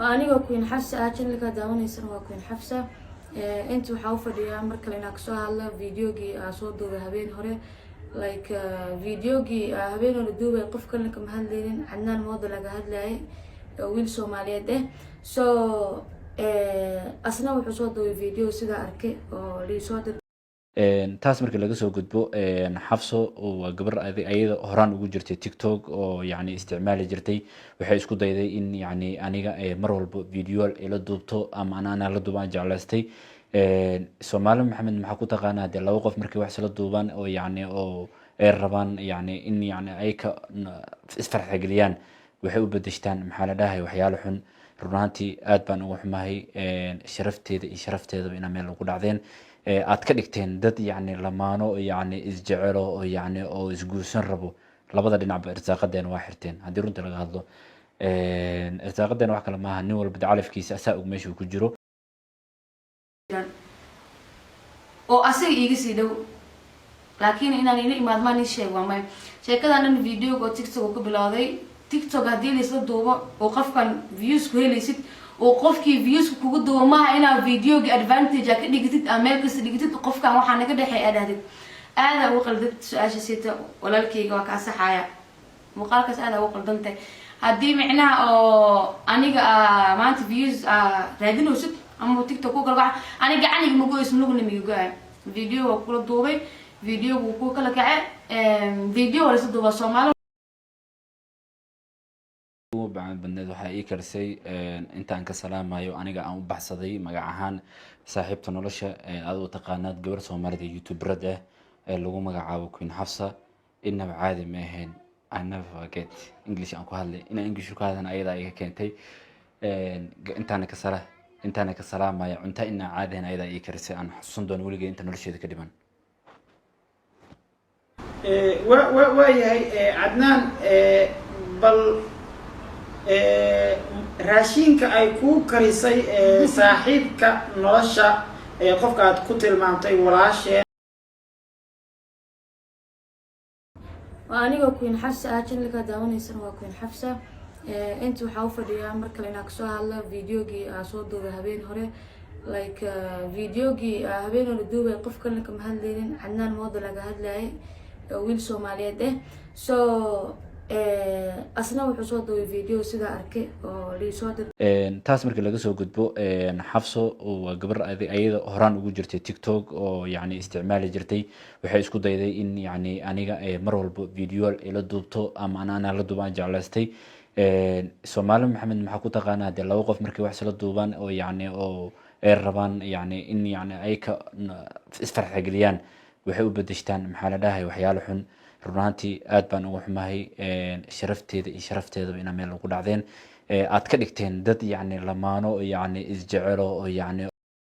وأنا وكوين حفصة أجن لك داوني سنة وكوين حفصة أنت وحوفة دي أمر كلنا كسوها هلا فيديوجي صوت دوبي هبين هوري like فيديوجي هبين ولا دوبي قف كلكم هاللين عنا الموضوع لقى هاللاي ويل سوماليات ده so أصلا وحصوت دوبي فيديو سيدا أركي أو لي صوت taas markii laga soo gudbo xafso oo gabar ayada horaan ugu jirtay TikTok oo yani isticmaali jirtay waxay isku dayday in yani aniga mar walba video ila duubto ama ana la duubaan jeclaystay Soomaali Maxamed maxaa ku taqaanaa de laba qof markii wax sala duubaan oo yani oo ay rabaan yani in yani ay ka isfarxa galiyaan waxay u bedeshtaan maxaa la dhahay waxyaalo xun runtii aad baan ugu xumahay sharafteeda iyo sharafteeda ina meel ugu dhacdeen aad ka dhigteen dad yani lamaano yani isjecelo oo yani oo isguursan rabo labada dhinac ba irsaaqadeen waa xirteen hadii runta laga hadlo irsaaqadeen wax kale ma aha nin walba dacalifkiisa asaa og meesha ku jiro oo asaga iga sii dhow laakiin inaan ina imaad ma ni sheeg waa may sheekadan video oo TikTok ku bilowday TikTok hadii la isla duubo oo qofkan views ku helaysid oo qofkii views kugu duubo ma ina videoga advantage ka dhigtid America si dhigtid qofkan waxa naga dhaxay aadaadid aada ugu qaldad su'aasha sita walaalkayga waa ka saxaya muuqaalkaas aada ugu qaldantay hadii micnaha oo aniga maanta views raadinaysid ama TikTok ku galba aniga aniga ma gooyis nugna miigaa video kula duubay video ku kala kacay video wala soo duuba Soomaali badneed waxaa ii karsay intaan ka salaamayo aniga aan u baxsaday magac ahaan saaxiibta nolosha aad u taqaanaad gabar Soomaalida YouTuberad ah ee lagu magacaabo Queen Hafsa inaba caadi ma ahayn I never forget English aan ku hadlay in English ku hadlan ayada iga keentay intaan ka salaamayo cunta in caadi ah ayada ii karsay aan xusuusan doon waligeey inta nolosheeda ka dhiman waayahay Adnaan bal raashinka ay ku karisay saaxiibka nolosha qofka aad ku tilmaantay walaasheen وأنا وكوين حفصة أجن لك داوني سنة وكوين حفصة أنت وحوفة دي أمر كلنا كسوها هلا فيديوجي صوت دوبي هبين هوري like فيديوجي هبين ولا دوبي قف كلكم هاللين عنا الموضوع لقى هاللاي ويل سوماليات ده so أصلا وحصوت دوبي فيديو سيدا أركي أو لي صوت taas markii laga soo gudbo xafso oo gabar ayada horaan ugu jirtay TikTok oo yani isticmaali jirtay waxay isku dayday in yani aniga mar walba video ila duubto ama ana la duubaan jeclaystay Soomaali Maxamed maxaa ku taqaanaa de laba qof markii wax sala duubaan oo yani oo ay rabaan yani in yani ay ka isfarxa galiyaan waxay u bedeshtaan maxaa la dhahay waxyaalo xun runtii aad baan ugu xumahay sharafteeda iyo sharafteeda ina meel ugu dhacdeen aad ka dhigteen dad yani lamaano yani isjecelo oo yani